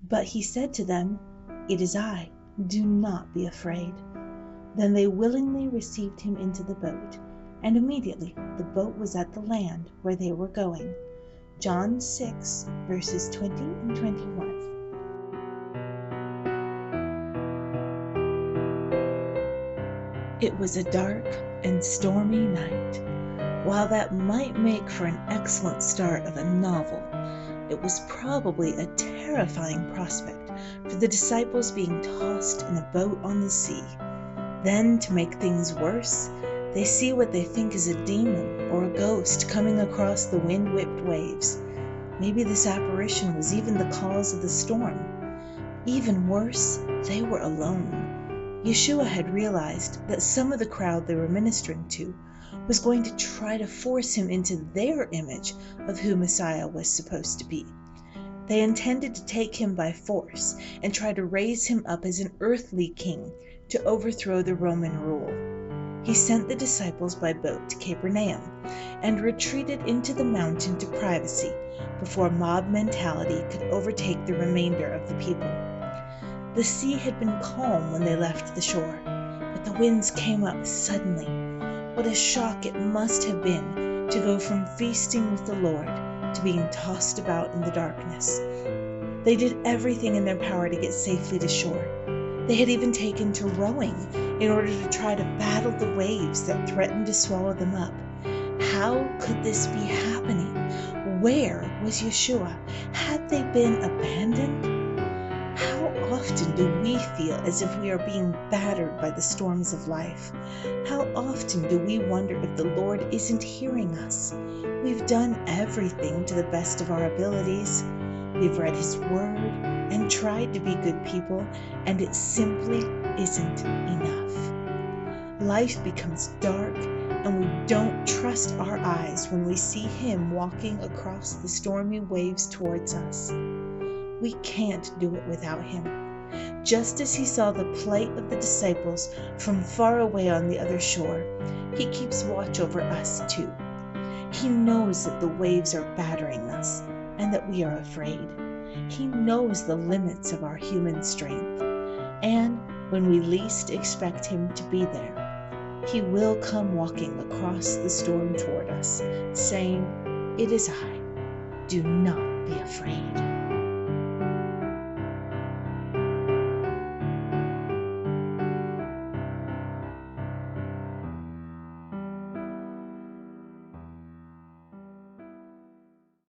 But he said to them, "It is I, do not be afraid." Then they willingly received him into the boat, and immediately the boat was at the land where they were going. John 6, verses 20 and 21. It was a dark and stormy night. While that might make for an excellent start of a novel, it was probably a terrifying prospect for the disciples being tossed in a boat on the sea. Then, to make things worse, they see what they think is a demon or a ghost coming across the wind-whipped waves. Maybe this apparition was even the cause of the storm. Even worse, they were alone. Yeshua had realized that some of the crowd they were ministering to was going to try to force him into their image of who Messiah was supposed to be. They intended to take him by force and try to raise him up as an earthly king to overthrow the Roman rule. He sent the disciples by boat to Capernaum and retreated into the mountain to privacy before mob mentality could overtake the remainder of the people. The sea had been calm when they left the shore, but the winds came up suddenly. What a shock it must have been to go from feasting with the Lord to being tossed about in the darkness. They did everything in their power to get safely to shore. They had even taken to rowing in order to try to battle the waves that threatened to swallow them up. How could this be happening? Where was Yeshua? Had they been abandoned? How often do we feel as if we are being battered by the storms of life? How often do we wonder if the Lord isn't hearing us? We've done everything to the best of our abilities. We've read His Word and tried to be good people, and it simply isn't enough. Life becomes dark, and we don't trust our eyes when we see Him walking across the stormy waves towards us. We can't do it without Him. Just as He saw the plight of the disciples from far away on the other shore, He keeps watch over us too. He knows that the waves are battering us and that we are afraid. He knows the limits of our human strength. And when we least expect Him to be there, He will come walking across the storm toward us, saying, "It is I. Do not be afraid."